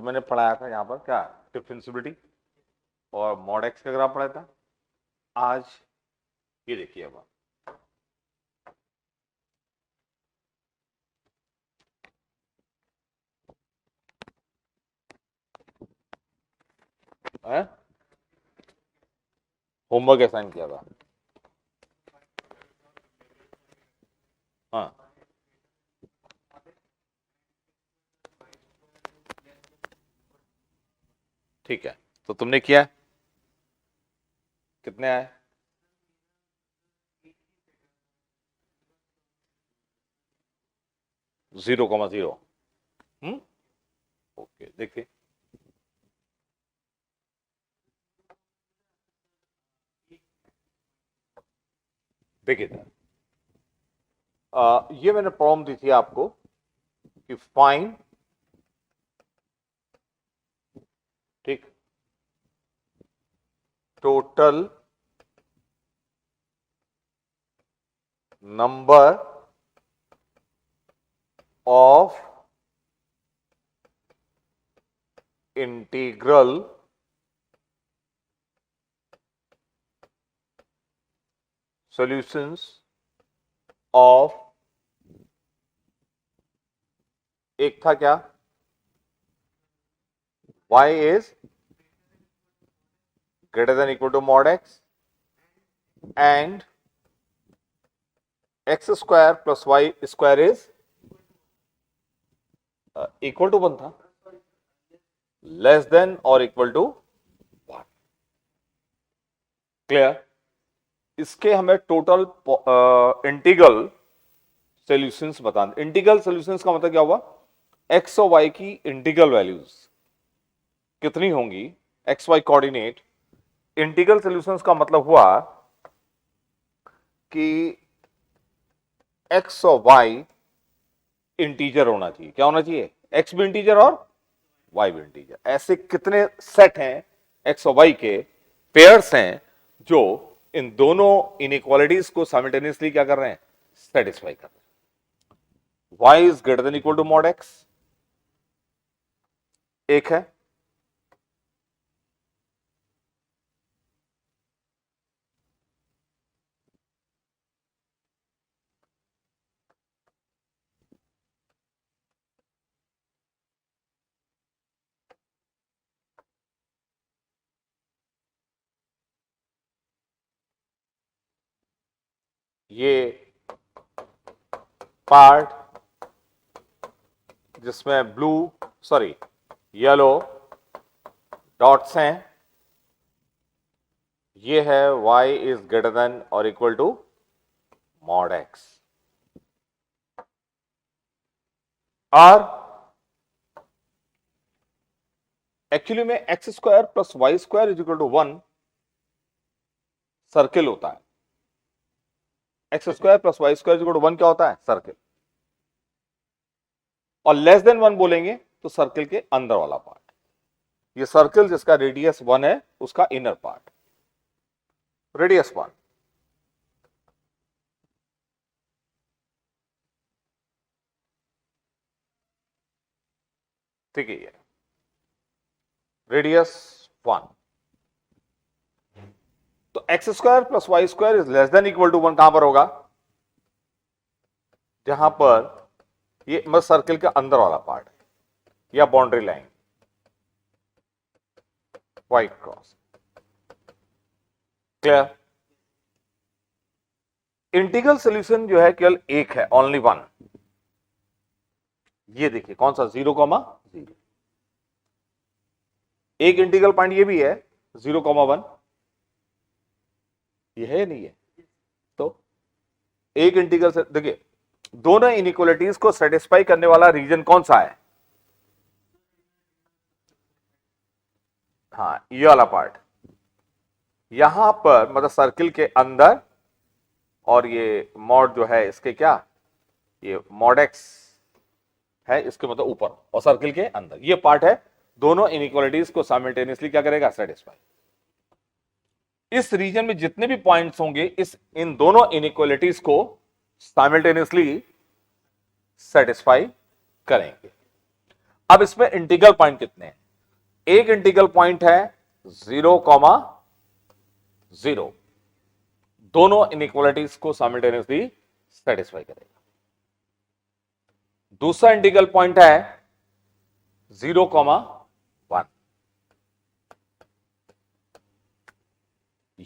मैंने पढ़ाया था यहाँ पर क्या, डिफरेंशियबिलिटी और मॉड एक्स का ग्राफ पढ़ाया था। आज ये देखिए अब होमवर्क असाइन किया था। हाँ ठीक है, तो तुमने किया, कितने आए? Zero comma zero. ओके देखिए, देखिए ये मैंने प्रॉब्लम दी थी आपको कि फाइंड, ठीक, total number of integral solutions of, एक था क्या, y is greater than equal to mod x and x square plus y square is equal to 1 था, लेस देन और इक्वल टू 1। क्लियर? इसके हमें टोटल इंटीग्रल सॉल्यूशंस बताना। Integral solutions का मतलब क्या हुआ, एक्स और वाई की इंटीग्रल वैल्यूज कितनी होंगी, x y coordinate. Integral solutions का मतलब हुआ कि एक्स और वाई इंटीजर होना चाहिए। क्या होना चाहिए, एक्स भी इंटीजर और वाई भी इंटीजर। ऐसे कितने सेट हैं एक्स और वाई के, पेयर्स हैं, जो इन दोनों इनइक्वालिटीज को साइमल्टेनियसली क्या कर रहे हैं, सेटिस्फाई कर रहे हैं। Y is greater than equal to mod x एक है, ये पार्ट जिसमें ब्लू सॉरी येलो डॉट्स हैं, ये है y इज ग्रेटर देन और इक्वल टू मॉड x। और एक्चुअली में x square plus y square is equal to 1 circle होता है। X square plus y square is equal to 1 क्या होता है, सर्किल। और लेस देन 1 बोलेंगे तो सर्किल के अंदर वाला पार्ट। ये सर्किल जिसका रेडियस 1 है उसका इनर पार्ट, रेडियस 1। ठीक है, ये रेडियस 1। तो x square plus y square is less than equal to 1 कहां पर होगा, जहां पर ये मतलब सर्किल के अंदर वाला पार्ट है या boundary line, white cross. Clear? Integral solution जो है केवल एक है, ओनली वन। ये देखिए कौन सा, 0,0। एक इंटीग्रल पॉइंट ये भी है 0,1, ये है नहीं है। तो एक इंटीग्रल से देखिए दोनों इनइक्वालिटीज को सेटिस्फाई करने वाला रीजन कौन सा है, हाँ ये वाला पार्ट। यहां पर मतलब सर्किल के अंदर, और ये मॉड जो है इसके क्या, ये मॉड एक्स है इसके मतलब ऊपर, और सर्किल के अंदर ये पार्ट है। दोनों इनइक्वालिटीज को साइमल्टेनियसली क्या करेगा, सेटिस्फाई। इस रीजन में जितने भी पॉइंट्स होंगे इस इन दोनों इनइक्वालिटीज को साइमल्टेनियसली सेटिस्फाई करेंगे। अब इसमें इंटीग्रल पॉइंट कितने हैं? एक इंटीग्रल पॉइंट है 0,0, दोनों इनइक्वालिटीज को साइमल्टेनियसली सेटिस्फाई करेगा। दूसरा इंटीग्रल पॉइंट है 0,1,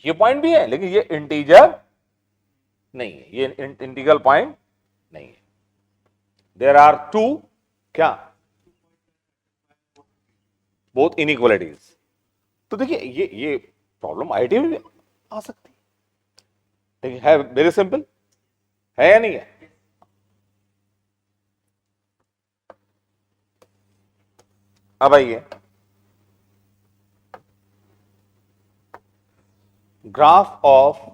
ये पॉइंट भी है लेकिन ये इंटीजर नहीं है, ये इंटीग्रल पॉइंट नहीं है। देयर आर टू क्या बोथ इनइक्वालिटीज। तो देखिए ये प्रॉब्लम आईआईटी में भी आ सकती है, लेकिन है वेरी सिंपल, है या नहीं है? अब आइए, graph of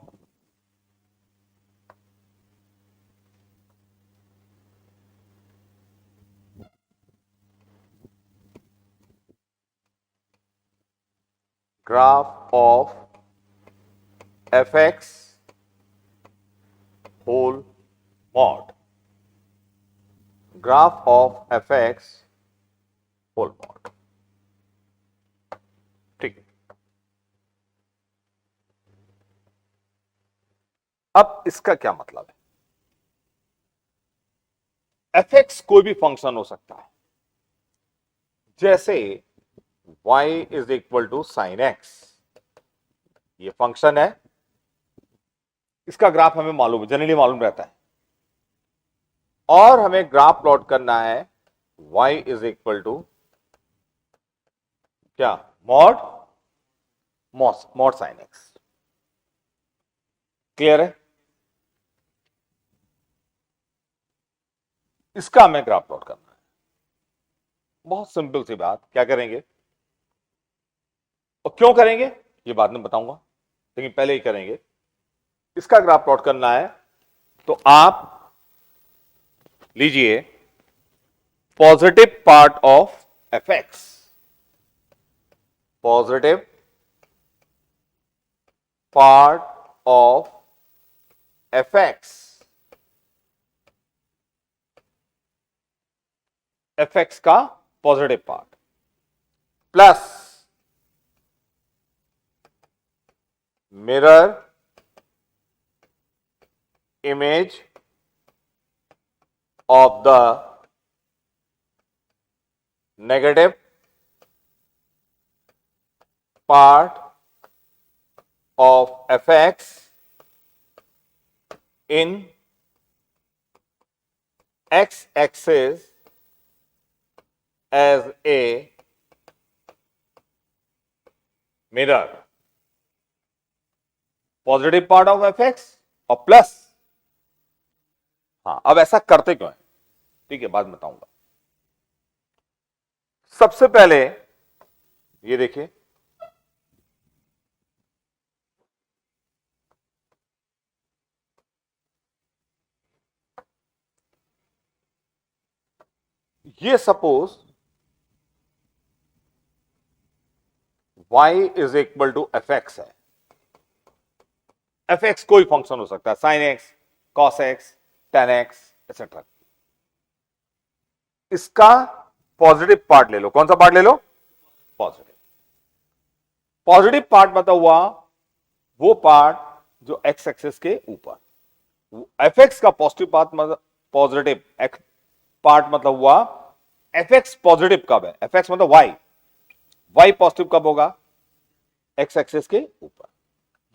fx whole mod, graph of fx whole mod, ठीक है। अब इसका क्या मतलब है? fx कोई भी फंक्शन हो सकता है, जैसे y is equal to sine x, ये फंक्शन है, इसका ग्राफ हमें मालूम है, जनरली मालूम रहता है, और हमें ग्राफ प्लॉट करना है y इज इक्वल टू क्या मॉड साइन एक्स। क्लियर है? इसका हमें ग्राफ प्लॉट करना है। बहुत सिंपल सी बात, क्या करेंगे और क्यों करेंगे ये बाद में बताऊंगा, लेकिन पहले ही करेंगे। इसका ग्राफ प्लॉट करना है तो आप लीजिए positive part of f x, positive part of f x, f x का positive part plus mirror image of the negative part of fx in x-axis as a mirror, positive part of fx और plus, हाँ अब ऐसा करते क्यों है, ठीक है बाद में बताऊंगा। सबसे पहले ये देखिए, ये suppose y is equal to f x है, एफ एक्स कोई फंक्शन हो सकता है, sine x, cos x, tan x etcetera. इसका पॉजिटिव पार्ट ले लो, कौन सा पार्ट ले लो? पॉजिटिव। पॉजिटिव पार्ट मतलब हुआ वो पार्ट जो एक्स एक्सिस के ऊपर, एफ एक्स का पॉजिटिव पार्ट मतलब पॉजिटिव पार्ट मतलब हुआ एफ एक्स पॉजिटिव कब है, एफ एक्स मतलब वाई, वाई पॉजिटिव कब होगा? एक्स एक्सिस के ऊपर।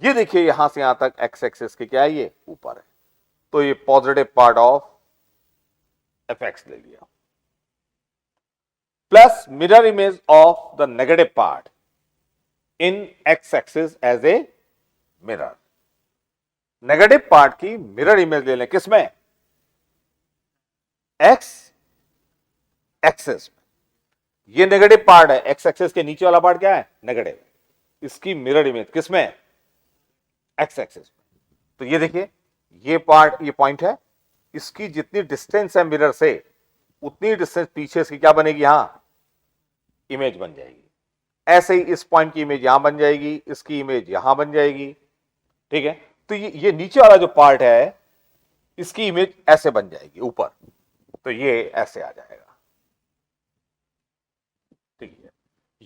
ये देखिए यहां से यहां तक एक्स एक्सिस के क्या है, ये ऊपर है, तो ये positive part of f x ले लिया, plus mirror image of the negative part in x axis as a mirror. Negative part की मिरर इमेज ले लें, किसमें? एक्स एक्सिस में। ये नेगेटिव पार्ट है, एक्स एक्सिस के नीचे वाला पार्ट क्या है? नेगेटिव। इसकी मिरर इमेज किसमें? एक्स एक्सिस में। तो ये देखिए ये पार्ट, ये पॉइंट है, इसकी जितनी डिस्टेंस है मिरर से उतनी डिस्टेंस पीछे से क्या बनेगी? यहां इमेज बन जाएगी। ऐसे ही इस पॉइंट की इमेज यहां बन जाएगी, इसकी इमेज यहां बन जाएगी, ठीक है। तो ये नीचे वाला जो पार्ट है इसकी इमेज ऐसे बन जाएगी ऊपर, तो ये ऐसे आ जाएगा।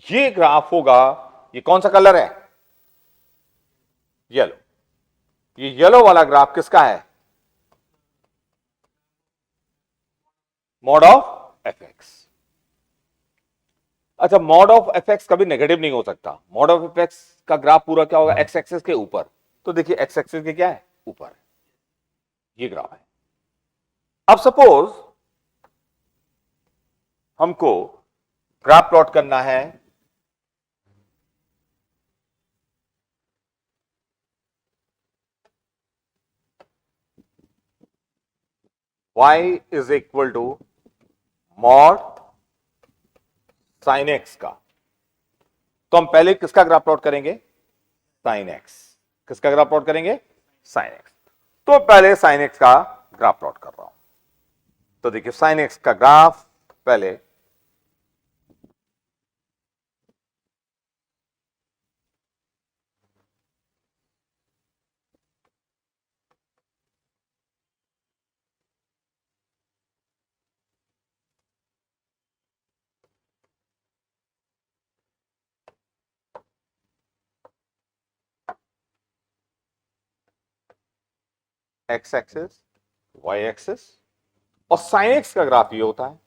ये ग्राफ होगा, ये कौन सा कलर है? येलो। ये येलो वाला ग्राफ किसका है? Mod of f x. अच्छा, मॉड ऑफ एफ एक्स कभी नेगेटिव नहीं हो सकता। मॉड ऑफ एफ एक्स का ग्राफ पूरा क्या होगा? एक्स एक्सिस के ऊपर। तो देखिए एक्स एक्सिस के क्या है? ऊपर है। ये ग्राफ है। अब सपोज हमको ग्राफ प्लॉट करना है y is equal to mod sine x का। तो हम पहले किसका ग्राफ प्लॉट करेंगे? Sine x. किसका ग्राफ प्लॉट करेंगे? Sine x. तो पहले साइन एक्स का ग्राफ प्लॉट कर रहा हूं। तो देखिए साइन एक्स का ग्राफ पहले एक्स एक्सिस, वाई एक्सिस, और साइन एक्स का ग्राफ ये होता है।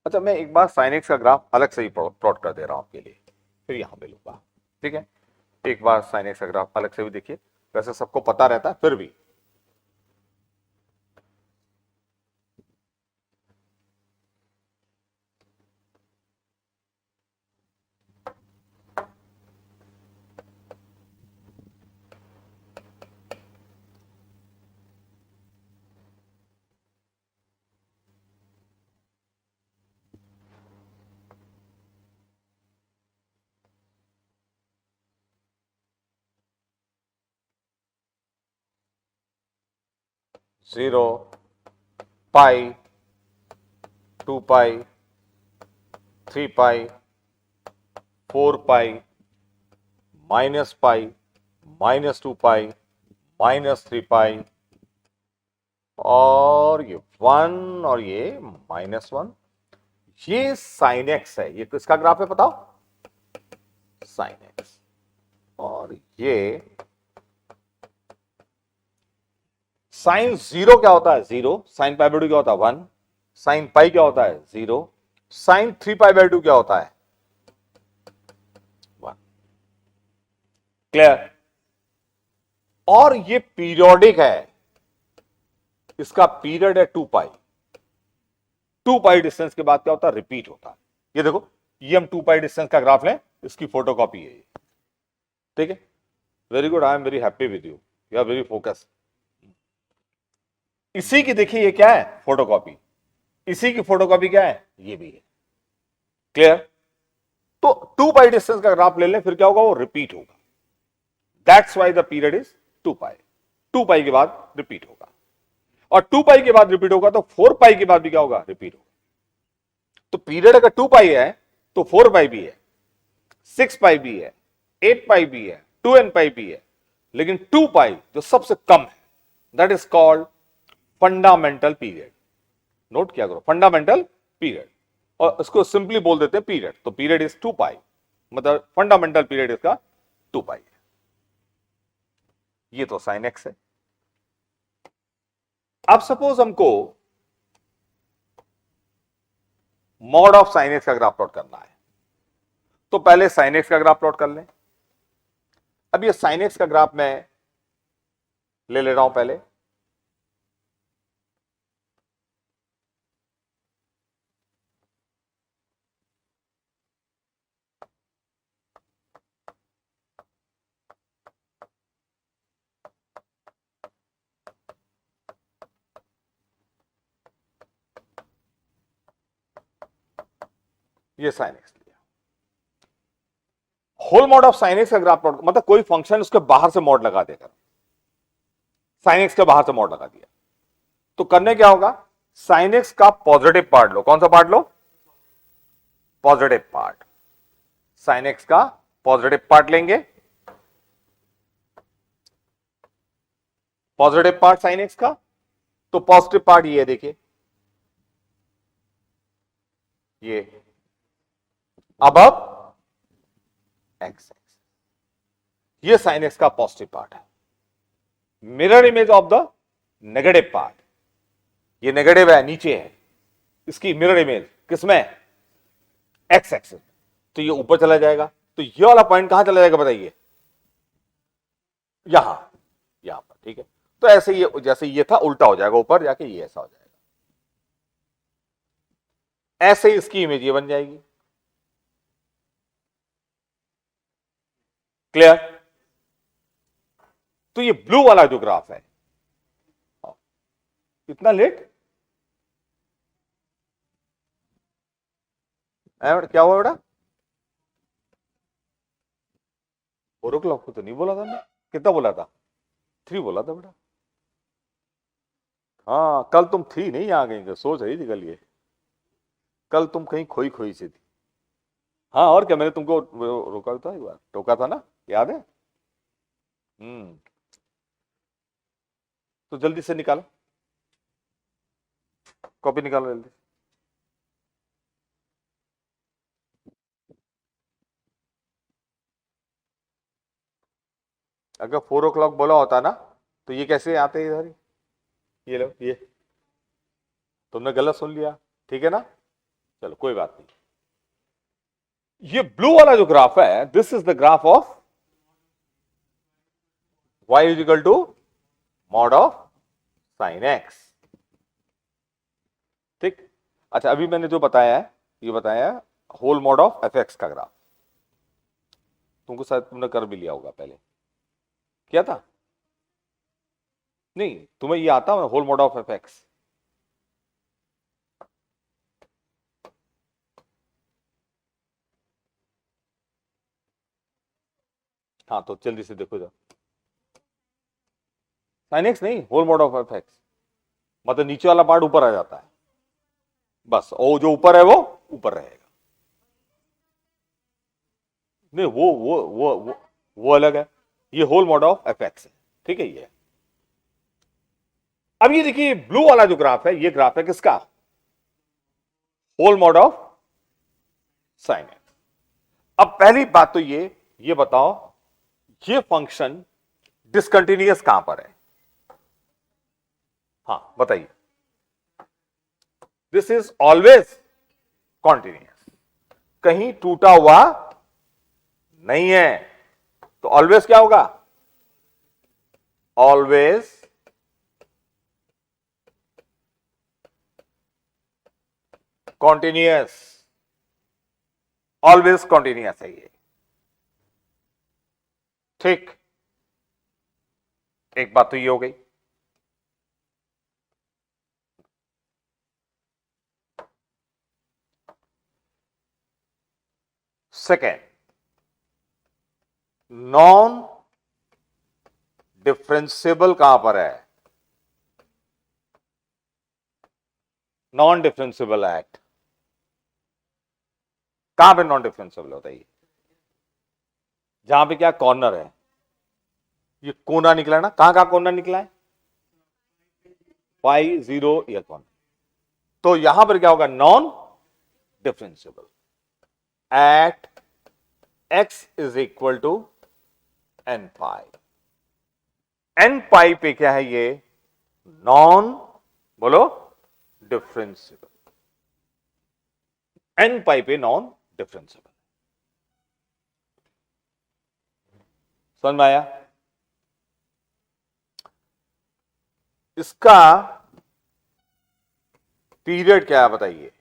अच्छा, मैं एक बार साइन एक्स का ग्राफ अलग से ही प्लॉट कर दे रहा हूं आपके लिए, फिर यहां पे लूंगा। ठीक है, एक बार साइन एक्स का ग्राफ अलग से भी देखिए। वैसे सबको पता रहता है, फिर भी 0, पाई, 2 पाई, 3 पाई, 4 पाई, माइनस पाई, -2 पाई, -3 पाई, और ये 1 और ये -1। ये साइन एक्स है। ये किसका ग्राफ है बताओ? Sine x. और ये साइन 0 क्या होता है? 0। साइन पाई बाई 2 क्या होता है? 1। साइन पाई क्या होता है? 0। साइन 3 पाई बाई 2 क्या होता है? 1। क्लियर? और ये पीरियोडिक है। इसका पीरियड है 2 पाई। 2 पाई डिस्टेंस के बाद क्या होता है? रिपीट होता है। ये देखो, ये हम 2 पाई डिस्टेंस का ग्राफ लें, इसकी फोटोकॉपी है ये। ठीक है, very good, I am very happy with you, you are very focused. इसी की देखिए ये क्या है? फोटोकॉपी। इसी की फोटोकॉपी क्या है? ये भी है। क्लियर? तो 2 पाई डिस्टेंस का ग्राफ ले लें, फिर क्या होगा? वो रिपीट होगा। That's why the period is 2 पाई। 2 पाई के बाद रिपीट होगा, और 2 पाई के बाद रिपीट होगा तो 4 पाई के बाद भी क्या होगा? रिपीट होगा। तो पीरियड अगर 2 पाई है तो 4 पाई भी है, 6 पाई भी है, 8 पाई भी है, 2 एन पाई भी है, लेकिन 2 पाई जो सबसे कम है, that is called fundamental period. Note किया करो, फंडामेंटल पीरियड, और इसको सिंपली बोल देते हैं पीरियड। तो पीरियड इज 2 पाई, मतलब फंडामेंटल पीरियड इसका 2 पाई है। ये तो साइन एक्स है। अब सपोज हमको मॉड ऑफ साइन एक्स का ग्राफ प्लॉट करना है, तो पहले साइन एक्स का ग्राफ प्लॉट कर लें। अब ये साइन एक्स का ग्राफ मैं ले ले रहा हूं पहले। ये साइन एक्स लिया। Whole mod of sine x का ग्राफ प्लॉट, मतलब कोई फंक्शन उसके बाहर से मॉड लगा देकर, साइन एक्स के बाहर से मॉड लगा दिया, तो करने क्या होगा? साइन एक्स का पॉजिटिव पार्ट लो। कौन सा पार्ट लो? Positive part. साइन एक्स का पॉजिटिव पार्ट लेंगे, पॉजिटिव पार्ट साइन एक्स का, तो पॉजिटिव पार्ट ये है, देखिए ये अब एक्स एक्स, ये साइन एक्स का पॉजिटिव पार्ट है। Mirror image of the negative part, ये नेगेटिव है, नीचे है, इसकी मिरर इमेज किसमें, एक्स एक्सिस, तो ये ऊपर चला जाएगा, तो ये वाला पॉइंट कहां चला जाएगा बताइए, यहां पर, ठीक है। तो ऐसे ये जैसे ये था उल्टा हो जाएगा, ऊपर जाके ये ऐसा हो जाएगा, ऐसे इसकी इमेज ये बन जाएगी। क्लियर। तो ये ब्लू वाला जो ग्राफ है, इतना लेट क्या हुआ बेटा, 4 o'clock को तो नहीं बोला था मैं, कितना बोला था, 3 बोला था बेटा। हाँ कल तुम थी नहीं आ गई, सोच रही थी कल ये, कल तुम कहीं खोई खोई से थी। हाँ और क्या, मैंने तुमको रोका था, एक बार टोका था ना, याद है। तो जल्दी से निकालो, कॉपी निकालो जल्दी। अगर 4 o'clock बोला होता ना, तो ये कैसे आते इधर, ये लो, ये तुमने गलत सुन लिया, ठीक है ना, चलो कोई बात नहीं। ये ब्लू वाला जो ग्राफ है, this is the graph of y is equal to mod of sine x, ठीक। अच्छा अभी मैंने जो बताया है, ये बताया है whole mod of f x का ग्राफ, तुमको शायद तुमने कर भी लिया होगा पहले, क्या था, नहीं तुम्हें ये आता है whole mod of f x, हाँ तो जल्दी से देखो जरा, साइन एक्स नहीं, whole mod of f x, मतलब नीचे वाला पार्ट ऊपर आ जाता है, बस, और जो ऊपर है वो ऊपर रहेगा, नहीं वो अलग है, ये whole mod of f x है, ठीक है ये। अब ये देखिए ब्लू वाला जो ग्राफ है, ये ग्राफ है किसका, whole mod of sine x. अब पहली बात तो ये बताओ, ये फंक्शन डिसकंटिन्यूअस कहां पर है, हाँ बताइए, दिस इज ऑलवेज कॉन्टिन्यूअस, कहीं टूटा हुआ नहीं है, तो ऑलवेज क्या होगा, ऑलवेज कॉन्टिन्यूअस, ऑलवेज कॉन्टिन्यूअस है ये, ठीक। एक बात तो ये हो गई। सेकेंड, नॉन डिफरेंशिएबल कहां पर है, नॉन डिफरेंशिएबल एट, कहां पे नॉन डिफरेंशिएबल होता है, जहां पे क्या कॉर्नर है, ये कोना निकला ना, कहां कहां कोना निकला है, पाई 0 या कॉर्नर, तो यहां पर क्या होगा, non differentiable at x is equal to n pi, n pi पे क्या है ये, नॉन, बोलो डिफरेंशिएबल, n पाई पे नॉन डिफरेंशिएबल, समझ में आया। इसका पीरियड क्या है बताइए,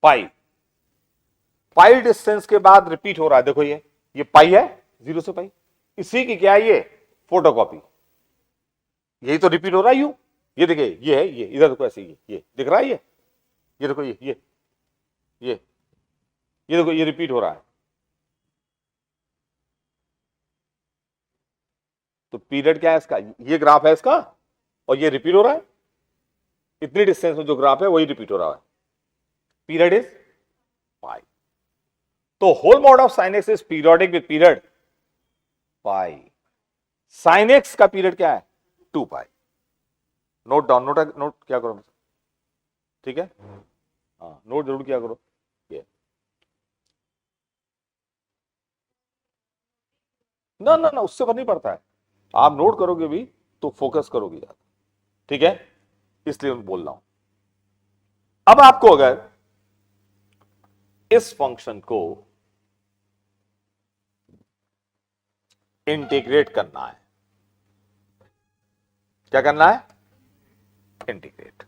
पाई, पाई डिस्टेंस के बाद रिपीट हो रहा है, देखो ये पाई है, 0 से पाई, इसी की क्या है ये फोटोकॉपी, यही तो रिपीट हो रहा है यूं, ये देखिए ये है, ये इधर देखो ऐसे, ये दिख रहा है, ये देखो ये देखो ये रिपीट हो रहा है, तो पीरियड क्या है इसका, ये ग्राफ है इसका, और ये रिपीट हो रहा है, इतनी डिस्टेंस में जो ग्राफ है वही रिपीट हो रहा है, पीरियड इज पाई। तो whole mod of sine x is periodic with period pi. Sine x का पीरियड क्या है? 2 पाई। नोट डाउन, नोट क्या करो, ठीक है, हाँ नोट जरूर क्या करो ये। ना ना ना, उससे फर्क नहीं पड़ता है, आप नोट करोगे भी तो फोकस करोगे ज्यादा, ठीक है, इसलिए मैं बोल रहा हूं। अब आपको अगर इस फंक्शन को इंटीग्रेट करना है, क्या करना है? इंटीग्रेट।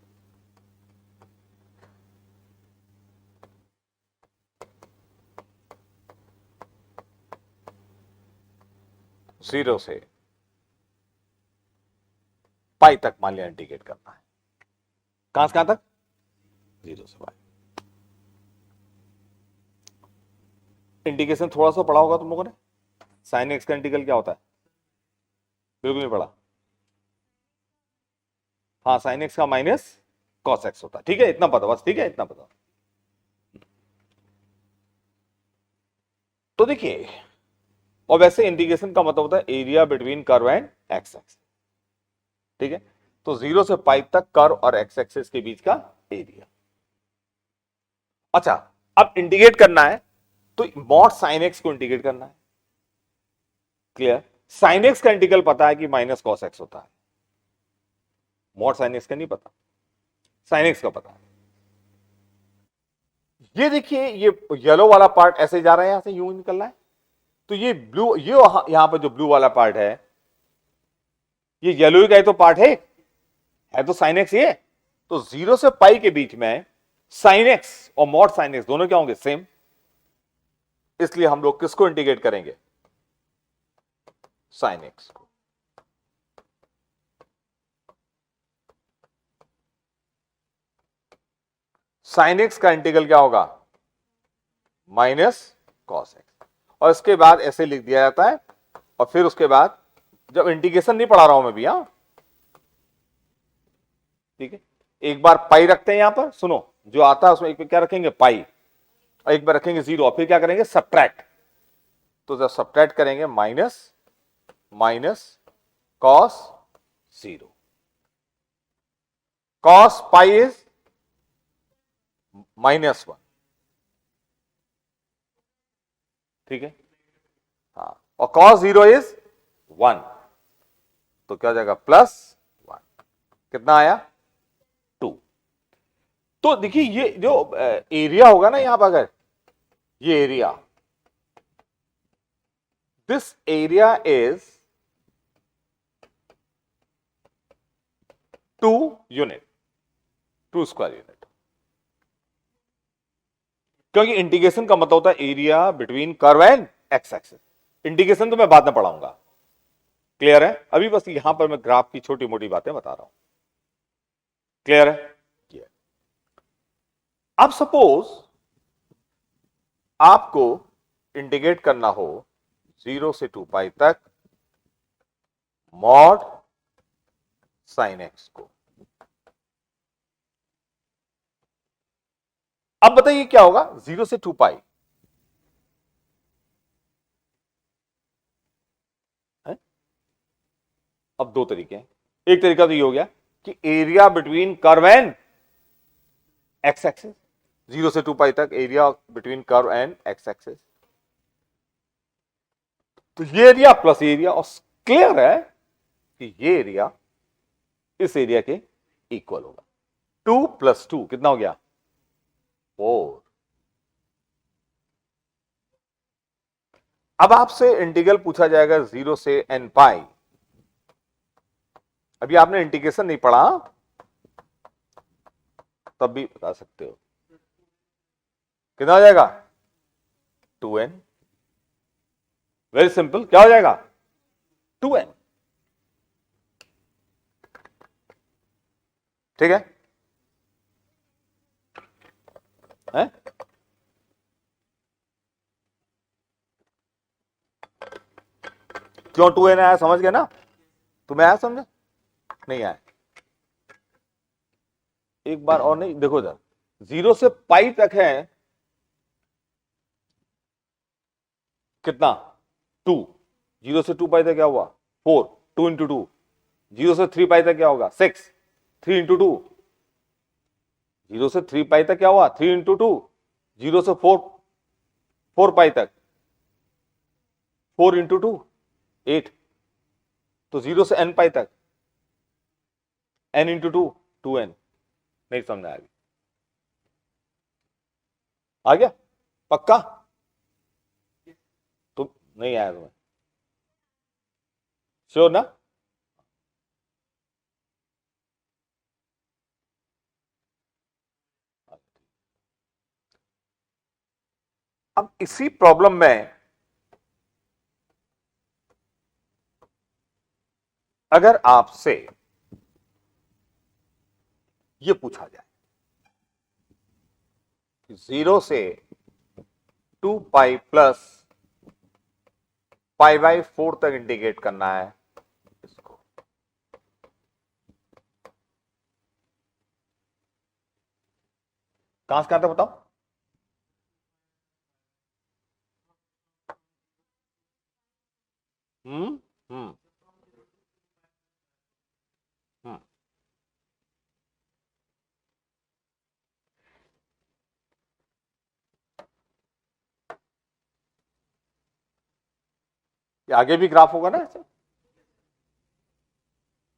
जीरो से पाई तक मान लिया इंटीग्रेट करना है। कहां से कहां तक? जीरो से पाई। इंटीग्रेशन थोड़ा सा पढ़ा होगा तुम लोगों ने, साइन एक्स का इंटीग्रल क्या होता है? बिल्कुल नहीं पढ़ा? हाँ, साइन एक्स का माइनस कॉस एक्स होता है, ठीक है, इतना पता बस, ठीक है, इतना पता। तो देखिए, और वैसे इंटीग्रेशन का मतलब होता है area between curve and x axis, ठीक है, तो जीरो से पाई तक कर्व और एक्स एक्सिस के बीच का एरिया। अच्छा, अब इंटीग्रेट करना है तो मॉड साइन एक्स को इंटीग्रेट करना है, क्लियर? साइन एक्स का इंटीग्रल पता है कि माइनस कॉस एक्स होता है, मॉड साइन एक्स का नहीं पता, साइन एक्स का पता है। ये देखिए, ये येलो वाला पार्ट ऐसे जा रहा है, यहां से यूं निकल रहा है, तो ये ब्लू, ये यहां पर जो ब्लू वाला पार्ट है, ये येलो का ही तो पार्ट है तो साइन एक्स ये, तो जीरो से पाई के बीच में साइन एक्स और मॉड साइन एक्स दोनों क्या होंगे? सेम। इसलिए हम लोग किसको इंटीग्रेट करेंगे? साइन एक्स को। साइन एक्स का इंटीग्रल क्या होगा? माइनस कॉस एक्स, और इसके बाद ऐसे लिख दिया जाता है, और फिर उसके बाद जब इंटीग्रेशन नहीं पढ़ा रहा हूं मैं भी, हाँ ठीक है, एक बार पाई रखते हैं यहां पर, सुनो जो आता है उसमें एक पे क्या रखेंगे? पाई, और एक बार रखेंगे जीरो, और फिर क्या करेंगे? सब्ट्रैक्ट। तो जब सब्ट्रैक्ट करेंगे minus minus cos zero, cos pi is -1, ठीक है, हाँ, और कॉस जीरो इज 1, तो क्या हो जाएगा? +1। कितना आया? 2। तो देखिए, ये जो एरिया होगा ना यहां पर, अगर ये area, this area is 2 unit, 2 square unit, क्योंकि इंटीग्रेशन का मतलब होता है area between curve and x axis. Integration तो मैं बाद में पढ़ाऊंगा, क्लियर है? अभी बस यहां पर मैं ग्राफ की छोटी मोटी बातें बता रहा हूं, क्लियर है? अब सपोज आपको इंटीग्रेट करना हो 0 से 2 पाई तक मॉड साइन एक्स को, अब बताइए क्या होगा 0 से 2 पाई? अब दो तरीके हैं, एक तरीका तो ये हो गया कि area between curve and x axis, 0 से 2 पाई तक area between curve and x axis, तो ये एरिया प्लस एरिया, और क्लियर है कि ये एरिया इस एरिया के इक्वल होगा। 2 + 2 कितना हो गया? 4। अब आपसे इंटीग्रल पूछा जाएगा 0 से n पाई, अभी आपने इंटीग्रेशन नहीं पढ़ा, तब भी बता सकते हो कितना हो जाएगा? 2n। वेरी सिंपल, क्या हो जाएगा? 2n, ठीक है, है? क्यों 2n आया? समझ गए ना? तुम्हें आया समझ? नहीं आया? एक बार और नहीं, देखो इधर 0 से पाई तक है, कितना 2, 0 से 2 पाई तक क्या हुआ 4, 2 इंटू 2, 0 से 3 पाई तक क्या होगा 6, 3 इंटू 2, 0 से 3 पाई तक क्या हुआ 3 इंटू 2, 0 से 4 पाई तक 4 इंटू 2 8, तो 0 से n पाई तक n इंटू 2 2n। नहीं समझ आ गया पक्का? तो नहीं आया तुम्हें? श्योर ना? अब इसी प्रॉब्लम में अगर आपसे ये पूछा जाए कि 0 से 2 पाई प्लस पाई बाई 4 तक इंटीग्रेट करना है इसको, कहां से कहां तक बताओ? हम्म हम्म हम्म ये आगे भी ग्राफ होगा ना ऐसे?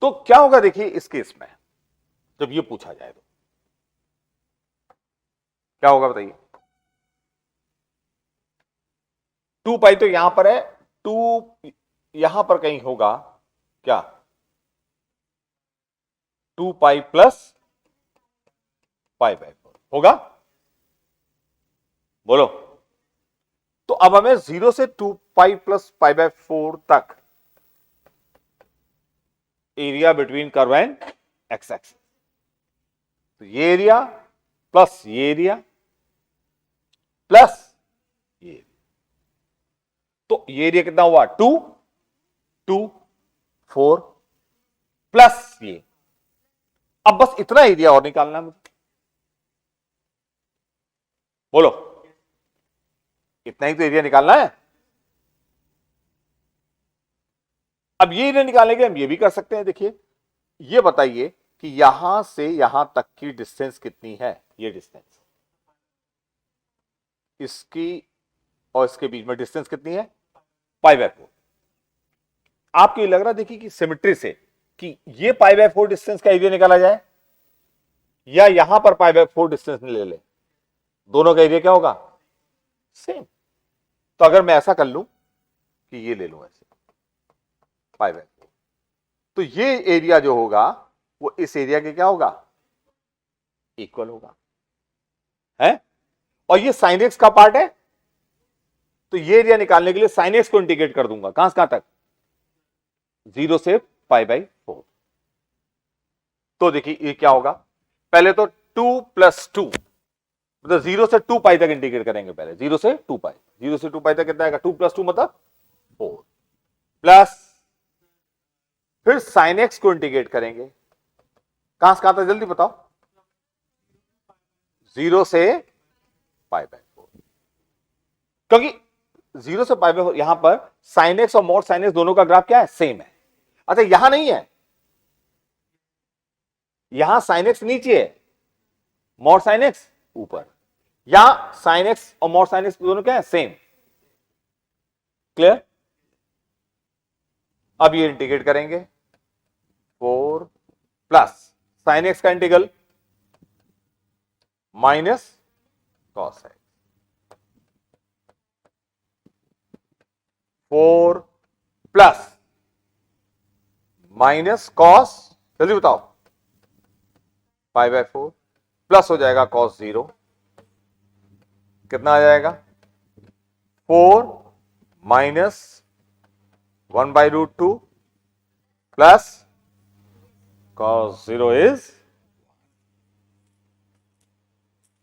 तो क्या होगा देखिए इस केस में जब ये पूछा जाए तो क्या होगा बताइए? 2 पाई तो यहां पर है, 2 यहां पर कहीं होगा क्या 2 पाई प्लस पाई बाई 4 होगा? बोलो। तो अब हमें 0 से 2 पाई प्लस पाई बाई 4 तक area between curve and x axis, तो ये एरिया प्लस ये एरिया प्लस ये, तो ये एरिया कितना हुआ 2 2 4 प्लस ये, अब बस इतना एरिया और निकालना है मुझे, बोलो इतना ही तो एरिया निकालना है। अब ये एरिया निकालने के लिए हम ये भी कर सकते हैं, देखिए ये बताइए कि यहां से यहां तक की डिस्टेंस कितनी है, ये डिस्टेंस इसकी और इसके बीच में डिस्टेंस कितनी है पाई बाई 4। आपको ये लग रहा है देखिए कि सिमेट्री से कि ये पाई बाई 4 डिस्टेंस का एरिया निकाला जाए या यहां पर पाई बाई 4 डिस्टेंस ले ले, दोनों का एरिया क्या होगा सेम। तो अगर मैं ऐसा कर लूं कि ये ले लूं ऐसे पाई बाई 4, तो ये एरिया जो होगा वो इस एरिया के क्या होगा इक्वल होगा, है? और ये साइन एक्स का पार्ट है, तो ये एरिया निकालने के लिए साइन एक्स को इंटीग्रेट कर दूंगा कहां से कहां तक 0 से पाई बाई 4। तो देखिए ये क्या होगा, पहले तो 2 प्लस 2 मतलब 0 से 2 पाई तक इंटीग्रेट करेंगे, पहले 0 से 2 पाई, 0 से 2 पाई तक कितना आएगा 2 प्लस 2 मतलब 4 प्लस फिर साइन एक्स को इंटीग्रेट करेंगे कहां से कहां तक जल्दी बताओ 0 से पाई बाई 4, क्योंकि 0 से पाई बाई 4 यहां पर साइन एक्स और मॉड साइन एक्स दोनों का ग्राफ क्या है सेम है। अच्छा यहां नहीं है, यहां साइन एक्स नीचे है मॉड साइन एक्स ऊपर, या साइन एक्स और मॉड साइन एक्स दोनों क्या है सेम, क्लियर? अब ये इंटीग्रेट करेंगे 4 प्लस साइन एक्स का integral minus cos x 4 plus minus cos, जल्दी बताओ पाई बाई 4 प्लस हो जाएगा कॉस 0, कितना आ जाएगा 4 minus 1 by root 2 plus cos 0 is,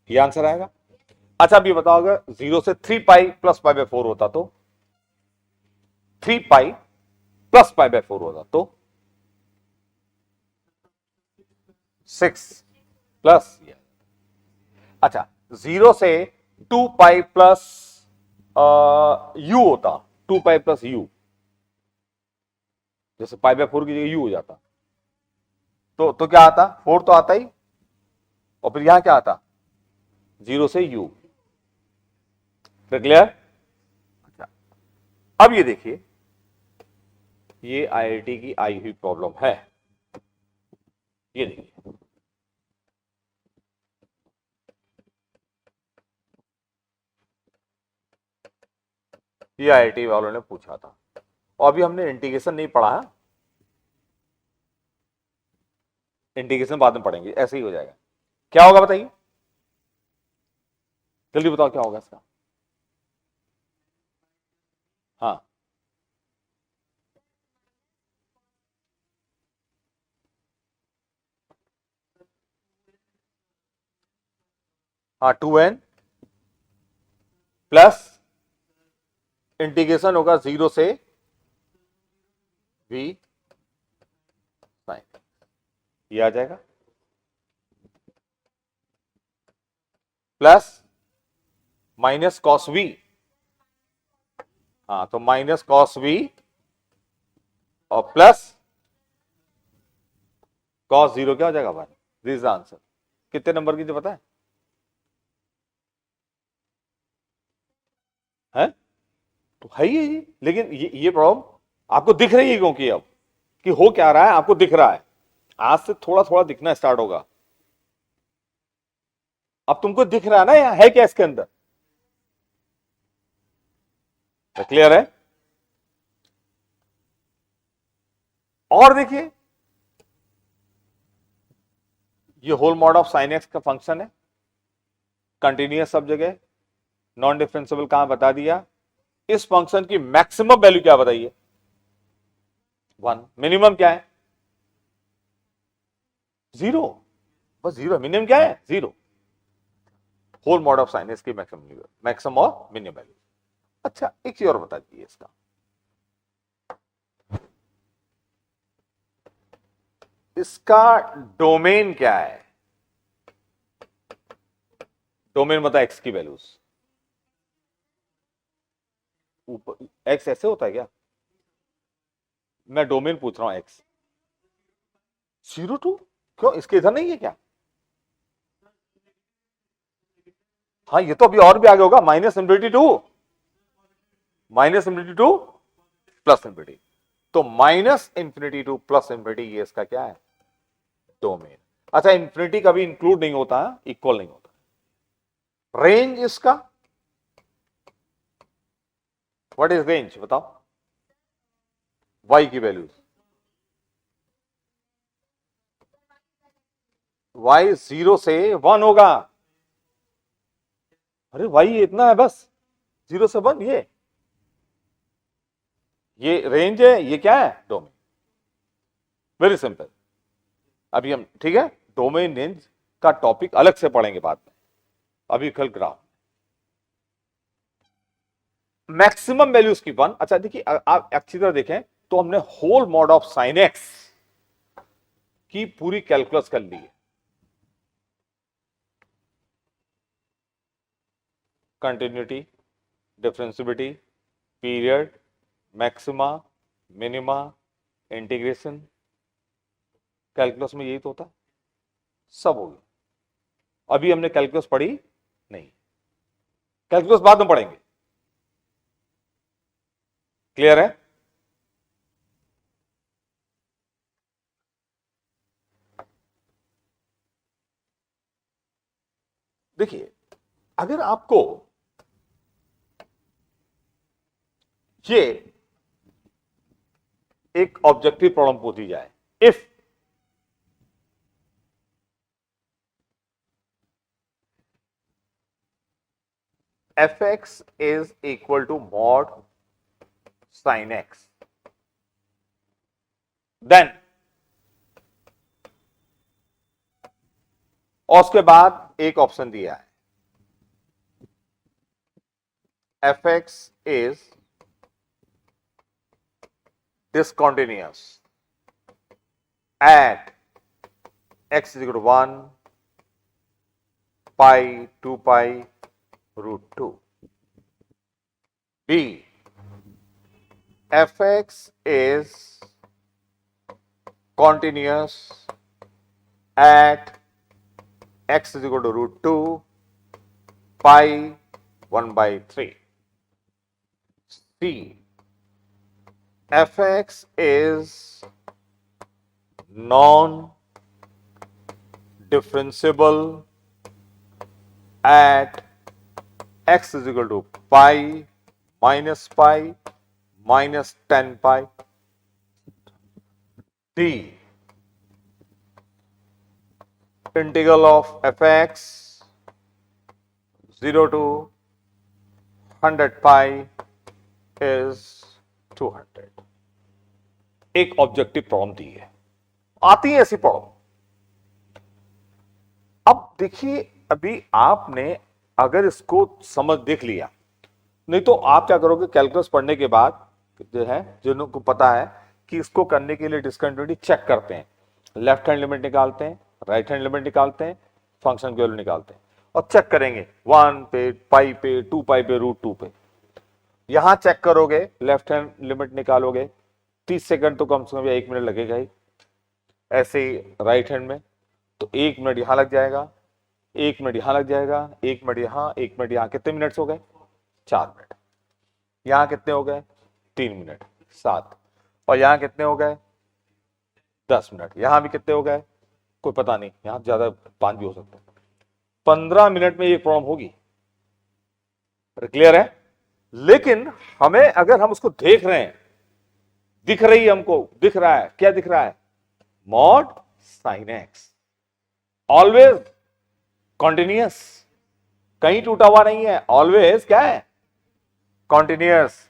ये आंसर आएगा। अच्छा अब ये बताओ अगर 0 से 3 पाई प्लस पाई बाई 4 होता तो 3 पाई प्लस पाई बाई 4 होता तो 6 प्लस, अच्छा 0 से 2 पाई प्लस यू होता 2 पाई प्लस यू, जैसे पाई बाय 4 की जगह यू हो जाता, तो क्या आता, 4 तो आता ही, और फिर यहां क्या आता, 0 से यू। क्लियर? अच्छा, अब ये देखिए, ये आईआईटी की आई हुई प्रॉब्लम है। ये देखिए, ये आईआईटी वालों ने पूछा था, और अभी हमने इंटीग्रेशन नहीं पढ़ा है, इंटीग्रेशन बाद में पढ़ेंगे, ऐसे ही हो जाएगा। क्या होगा बताइए, जल्दी बताओ क्या होगा इसका। हाँ, हाँ, 2n प्लस इंटीग्रेशन होगा 0 से v साइन, ये आ जाएगा, प्लस माइनस कॉस v, हाँ तो माइनस कॉस v और प्लस कॉस 0 क्या हो जाएगा भाई, दिस इज आंसर। कितने नंबर की, जो पता है तो है ही है ये, लेकिन ये प्रॉब्लम आपको दिख रही है, क्योंकि अब कि हो क्या रहा है आपको दिख रहा है, आज से थोड़ा थोड़ा दिखना स्टार्ट होगा। अब तुमको दिख रहा है ना यहां है क्या इसके अंदर, तो क्लियर है। और देखिए, ये whole mod of sine x का फंक्शन है, कंटिन्यूअस सब जगह, नॉन डिफरेंशिएबल कहां बता दिया। इस फंक्शन की मैक्सिमम वैल्यू क्या बताइए, 1, मिनिमम क्या है 0, बस 0, मिनिमम क्या है 0, whole mod of sine x की मैक्सिमम और मिनिमम वैल्यू। अच्छा, एक चीज और बता दीजिए इसका, इसका डोमेन क्या है, डोमेन बता एक्स की वैल्यूज, ऊपर एक्स ऐसे होता है क्या, मैं डोमेन पूछ रहा हूं एक्स 0 to, क्यों इसके इधर नहीं है क्या, हाँ ये तो अभी और भी आगे होगा, minus infinity to plus infinity, तो minus infinity to plus infinity, ये इसका क्या है डोमेन। अच्छा, इंफिनिटी कभी इंक्लूड नहीं होता है, इक्वल नहीं होता। रेंज इसका, व्हाट इज रेंज बताओ, वाई की वैल्यूज, वाई 0 से 1 होगा, अरे वाई इतना है बस, 0 से 1, ये रेंज है, ये क्या है डोमेन, वेरी सिंपल। अभी हम ठीक है, डोमेन रेंज का टॉपिक अलग से पढ़ेंगे बाद में, अभी कल ग्राफ मैक्सिमम वैल्यूज की 1। अच्छा देखिए, आप अच्छी तरह देखें तो हमने whole mod of sine x की पूरी कैलकुलस कर ली है, continuity, differentiability, period, maxima, minima, integration, calculus में यही तो होता है, सब हो गया। अभी हमने कैलकुलस पढ़ी नहीं, कैलकुलस बाद में पढ़ेंगे, क्लियर है। देखिए, अगर आपको ये एक ऑब्जेक्टिव प्रॉब्लम पूछी जाए, if fx is equal to mod sin x, then, और उसके बाद एक ऑप्शन दिया है, fx is discontinuous at x is equal to 1, pi, 2 pi, root 2, B, fx is continuous at x is equal to root 2 pi 1 by 3. C, fx is non-differentiable at x is equal to pi minus 10 pi. D, integral of fx 0 to 100 pi is 200. एक objective problem दी है, आती है ऐसी problem. अब देखिए, अभी आपने अगर इसको समझ देख लिया, नहीं तो आप क्या करोगे, कैलकुलस पढ़ने के बाद जो है, जिनको पता है कि इसको करने के लिए डिस्कंटिन्यूटी चेक करते हैं, लेफ्ट हैंड लिमिट निकालते हैं, राइट हैंड लिमिट निकालते हैं, फंक्शन की वैल्यू निकालते हैं और चेक करेंगे 1 पे, पाई पे, 2 पाई पे, रूट 2 पे। यहां चेक करोगे, लेफ्ट हैंड लिमिट निकालोगे, 30 सेकंड तो कम से कम 1 मिनट लगेगा ही। ऐसे ही राइट हैंड में तो 1 मिनट यहां लग जाएगा, 1 मिनट यहां लग जाएगा, 1 मिनट यहां, 1 मिनट यहां। कितने मिनट्स हो गए? 4 मिनट। यहां कितने हो गए? 3 मिनट, 7। और यहां कितने हो गए? 10 मिनट। यहां भी कितने हो गए? कोई पता नहीं, यहां ज्यादा 5 भी हो सकता है। 15 मिनट में ये प्रॉब्लम होगी। क्लियर है? लेकिन हमें, अगर हम उसको देख रहे हैं, दिख रही है हमको, दिख रहा है, क्या दिख रहा है? Mod sine x, always continuous, कहीं टूटा हुआ नहीं है, ऑलवेज क्या है? कॉन्टिन्यूअस।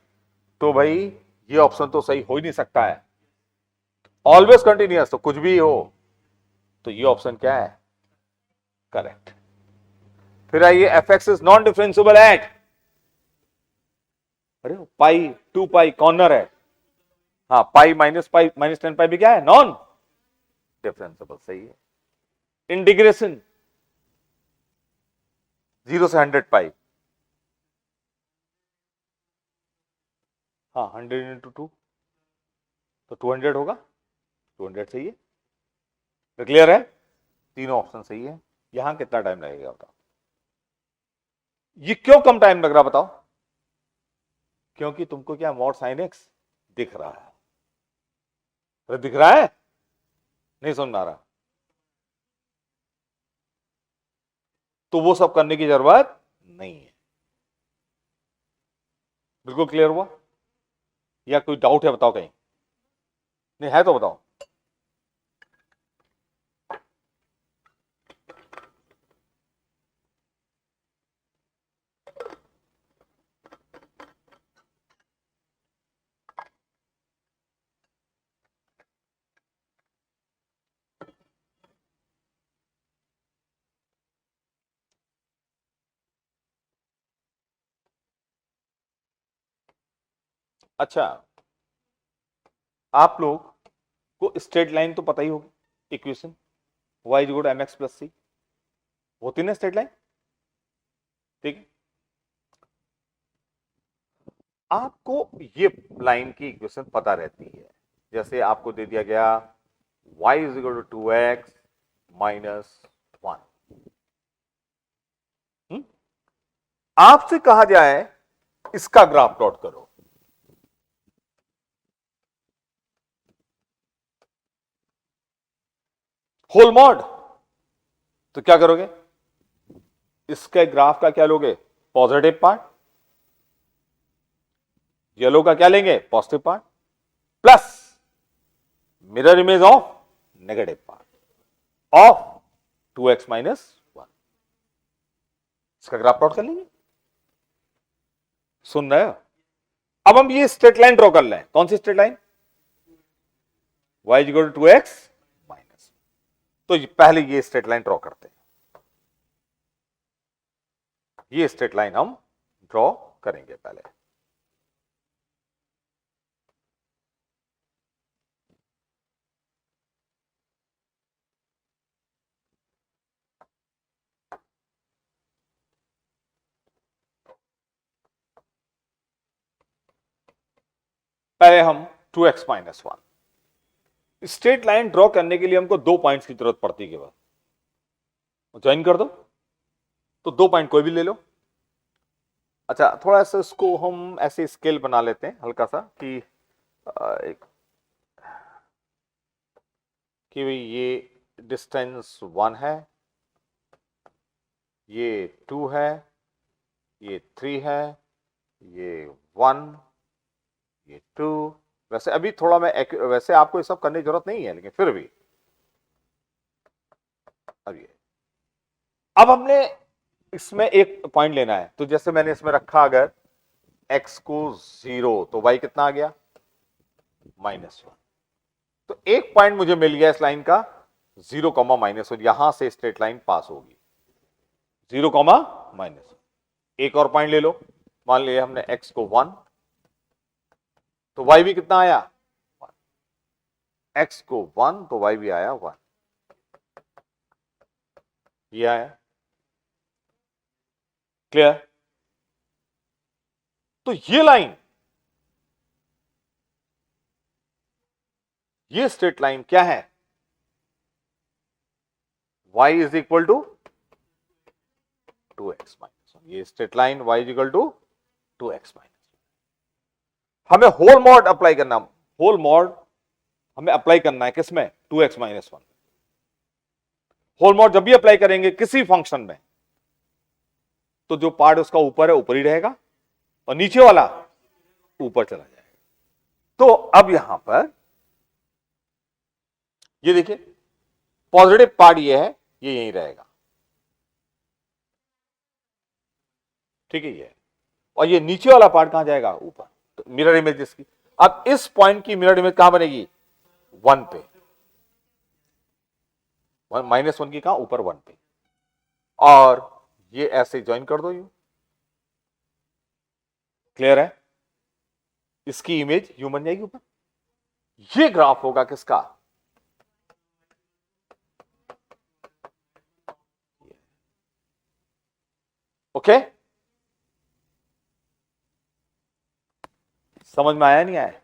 तो भाई ये ऑप्शन तो सही हो ही नहीं सकता है। ऑलवेज कंटिन्यूअस तो कुछ भी हो, तो ये ऑप्शन क्या है? करेक्ट। फिर आइए, F x is non differentiable eight, अरे पाई 2 पाई कॉर्नर है, हाँ, पाई माइनस 10 पाई भी क्या है? Non differentiable. सही है। इंटीग्रेशन 0 से 100 पाई, हाँ, 100 इंटू 2 तो 200 होगा, 200 सही है। तो क्लियर है? तीनों ऑप्शन सही है। यहां कितना टाइम लगेगा बताओ? ये क्यों कम टाइम लग रहा बताओ? क्योंकि तुमको क्या, मॉड साइन एक्स दिख रहा है। अरे दिख रहा है, नहीं समझ आ रहा, तो वो सब करने की जरूरत नहीं है। बिल्कुल क्लियर हुआ? या कोई डाउट है बताओ कहीं? नहीं है तो बताओ। अच्छा, आप लोग को स्ट्रेट लाइन तो पता ही होगी, equation y equal to m x plus c होती ना स्ट्रेट लाइन, ठीक है? आपको ये लाइन की इक्वेशन पता रहती है। जैसे आपको दे दिया गया y is equal to 2x minus 1, आपसे कहा जाए इसका ग्राफ प्लॉट करो, होल मॉड, तो क्या करोगे? इसके ग्राफ का क्या लोगे? Positive part. येलो का क्या लेंगे? Positive part, plus mirror image of negative part of 2x minus 1, इसका ग्राफ प्लॉट कर लेंगे। सुन रहे हो? अब हम ये स्ट्रेट लाइन ड्रॉ कर लें। कौन सी straight line? y equal to 2x minus, तो पहले ये स्ट्रेट लाइन ड्रॉ करते हैं। ये स्ट्रेट लाइन हम ड्रॉ करेंगे पहले। पहले हम 2x minus 1 straight line draw करने के लिए हमको 2 पॉइंट्स की जरूरत पड़ती है केवल। ज्वाइन कर दो, तो 2 पॉइंट कोई भी ले लो। अच्छा, थोड़ा सा इसको हम ऐसे स्केल बना लेते हैं हल्का सा कि भाई ये डिस्टेंस 1 है, ये 2 है, ये 3 है, ये 1, ये 2। वैसे अभी थोड़ा मैं वैसे आपको ये सब करने की जरूरत नहीं है, लेकिन फिर भी अब हमने इसमें एक पॉइंट लेना है। तो जैसे मैंने इसमें रखा अगर x को 0, तो y कितना आ गया -1। तो एक पॉइंट मुझे मिल गया इस लाइन का 0, -1। यहां से स्ट्रेट लाइन पास होगी 0, -1। एक और पॉइंट ले लो, मान लिया हमने x को 1, तो y भी कितना आया 1। x को 1 तो y भी आया 1, ये आया। क्लियर? तो ये लाइन, ये स्ट्रेट लाइन क्या है, y is equal to 2x minus 1। ये straight line y is equal to 2x minus 1। हमें होल मॉड अप्लाई करना, होल मॉड हमें अप्लाई करना है किसमें, 2x माइनस 1। होल मॉड जब भी अप्लाई करेंगे किसी फंक्शन में, तो जो पार्ट उसका ऊपर है ऊपर ही रहेगा और नीचे वाला ऊपर चला जाएगा। तो अब यहां पर ये देखिए, पॉजिटिव पार्ट ये है, ये यहीं रहेगा, ठीक है ये, और ये नीचे वाला पार्ट कहां जाएगा, ऊपर। तो मिरर इमेज इसकी, अब इस पॉइंट की मिरर इमेज कहां बनेगी, 1 पे, -1 की कहां, ऊपर 1 पे, और ये ऐसे ज्वाइन कर दो यूं। क्लियर है? इसकी इमेज यूं बन जाएगी ऊपर। ये ग्राफ होगा किसका, ओके? समझ में आया नहीं आया?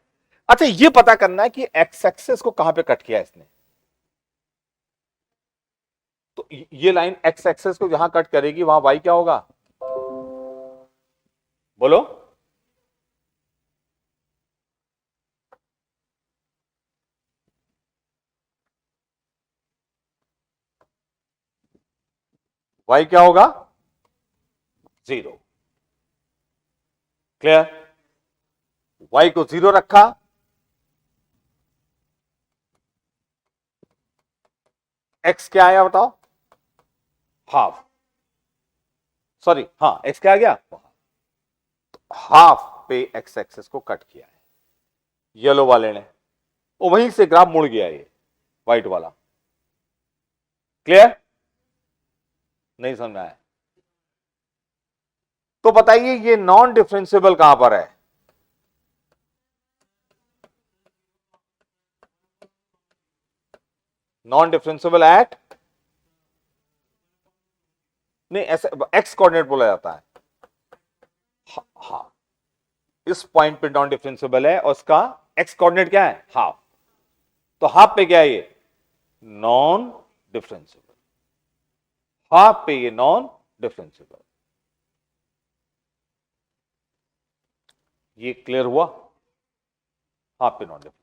अच्छा, ये पता करना है कि एक्स एक्सेस को कहां पे कट किया इसने। तो ये लाइन एक्स एक्सेस को जहां कट करेगी वहां वाई क्या होगा, बोलो। वाई क्या होगा, 0। क्लियर? वाई को 0 रखा, एक्स क्या आया बताओ, हाफ। सॉरी, हाँ, एक्स क्या आ गया, हाफ पे एक्स एक्सेस को कट किया है येलो वाले ने, और वहीं से ग्राफ मुड़ गया ये व्हाइट वाला। क्लियर? नहीं समझ में आया? तो बताइए ये नॉन डिफरेंशिएबल कहां पर है, नॉन डिफरेंशिएबल एट, नहीं ऐसे एक्स कोऑर्डिनेट बोला जाता है। हाँ, इस पॉइंट पे नॉन डिफरेंशिएबल है और उसका एक्स कोऑर्डिनेट क्या है, हाफ। तो हाफ पे क्या है ये, नॉन डिफरेंशिएबल, हाफ पे ये नॉन डिफरेंशिएबल। ये क्लियर हुआ, हाफ पे नॉन डिफरेंशिएबल।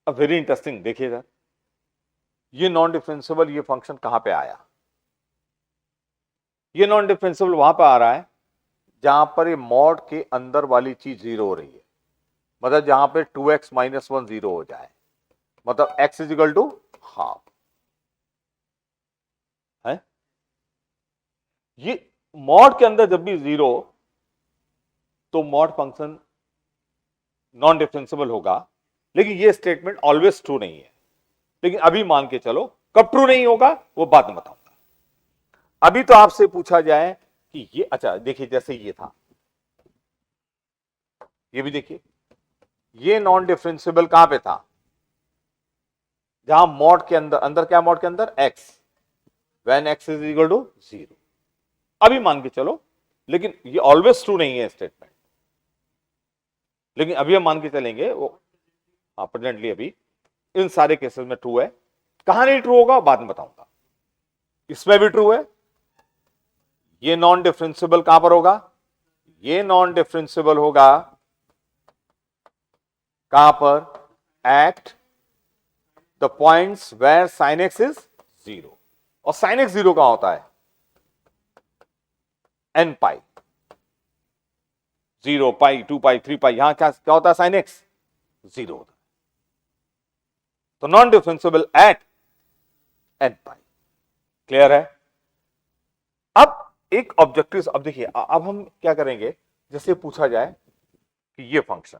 अब वेरी इंटरेस्टिंग देखिएगा, ये नॉन डिफरेंशिएबल ये फंक्शन कहां पे आया, ये नॉन डिफरेंशिएबल वहां पे आ रहा है जहां पर ये मॉड के अंदर वाली चीज 0 हो रही है, मतलब जहां पे 2x माइनस 1 0 हो जाए, मतलब x is equal to half है। ये मॉड के अंदर जब भी 0, तो मॉड फंक्शन नॉन डिफरेंशिएबल होगा, लेकिन ये स्टेटमेंट ऑलवेज ट्रू नहीं है। लेकिन अभी मान के चलो, कब ट्रू नहीं होगा वो बाद में बताऊंगा। अभी तो आपसे पूछा जाए कि ये, अच्छा देखिए जैसे ये था, ये भी देखिए, ये नॉन डिफरेंशिएबल कहां पे था, जहां मॉड के अंदर, अंदर क्या मॉड के अंदर, x, when x is equal to 0। अभी मान के चलो, लेकिन ये ऑलवेज ट्रू नहीं है स्टेटमेंट। लेकिन अभी हम मान के चलेंगे वो, हाँ प्रेजेंटली अभी इन सारे केसेस में ट्रू है। कहां नहीं ट्रू होगा बाद में बताऊंगा। इसमें भी ट्रू है। ये नॉन डिफरेंशिएबल कहां पर होगा? ये नॉन डिफरेंशिएबल होगा कहां पर? At the points where sine x is 0। और साइन एक्स 0 कहां होता है? एन पाई, 0 पाई, 2 पाई, 3 पाई, यहां क्या क्या होता है? साइन एक्स 0 होता है। तो non differentiable at n pi. Clear है? अब एक ऑब्जेक्टिव, अब देखिए अब हम क्या करेंगे, जैसे पूछा जाए कि ये function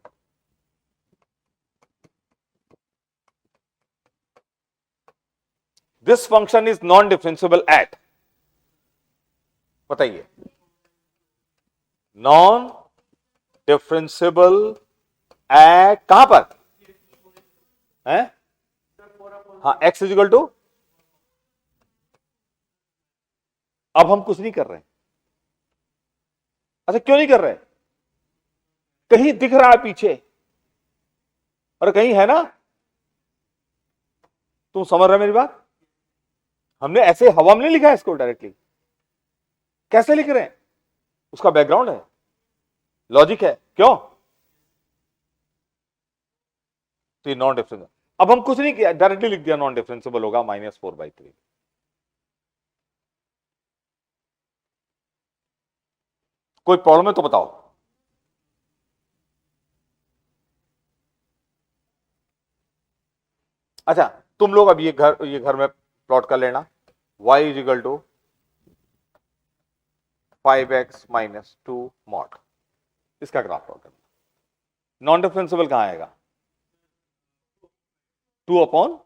this function is non differentiable eight, बताइए, नॉन डिफरेंशिएबल एट कहां पर है? हाँ, एक्स इजिकल टू, अब हम कुछ नहीं कर रहे। अच्छा क्यों नहीं कर रहे? कहीं दिख रहा है पीछे और कहीं है ना? तुम समझ रहे मेरी बात? हमने ऐसे हवा में नहीं लिखा है इसको डायरेक्टली। कैसे लिख रहे हैं? उसका बैकग्राउंड है, लॉजिक है। क्यों? तो ये नॉन डिफरेंशिएबल। अब हम कुछ नहीं किया, डायरेक्टली लिख दिया नॉन डिफरेंशिएबल होगा -4/3। कोई प्रॉब्लम है तो बताओ। अच्छा तुम लोग अब ये घर में प्लॉट कर लेना। y is equal to 5x - 2 mod, इसका ग्राफ प्लॉट करना। नॉन डिफरेंशिएबल कहां आएगा? 2/5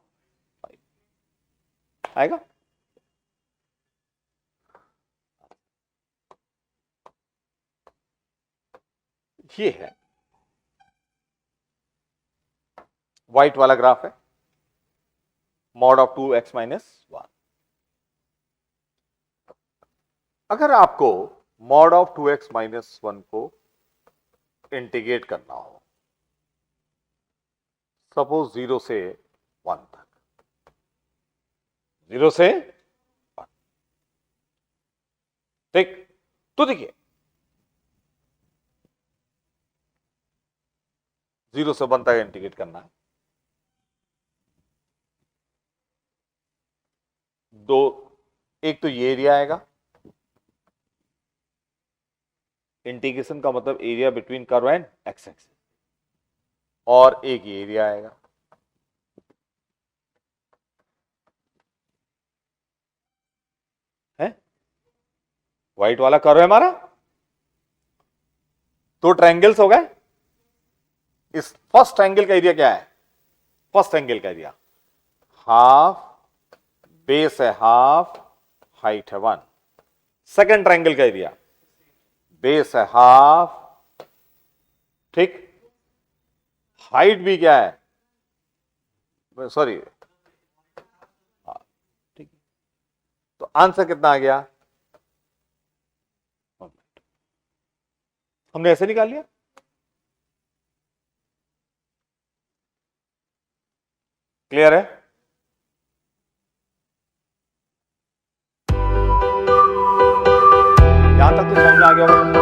आएगा। ये है व्हाइट वाला ग्राफ है, मॉड ऑफ 2x - 1। अगर आपको मॉड ऑफ 2x - 1 को इंटीग्रेट करना हो, सपोज 0 से 1 तक, 0 से 1, ठीक? तो देखिए 0 से 1 तक इंटीग्रेट करना है। दो, एक तो ये एरिया आएगा, इंटीग्रेशन का मतलब area between curve and x axis, और एक ये एरिया आएगा। है व्हाइट वाला कर्व है हमारा, दो ट्रायंगल्स हो गए। इस फर्स्ट ट्रायंगल का एरिया क्या है? फर्स्ट ट्रायंगल का एरिया हाफ, बेस है हाफ, हाइट है 1। सेकंड ट्रायंगल का एरिया बेस है हाफ, ठीक, हाइट भी क्या है? सॉरी, ठीक। तो आंसर कितना आ गया? हमने ऐसे निकाल लिया। क्लियर है? यहां तक तो समझ में आ गया होगा।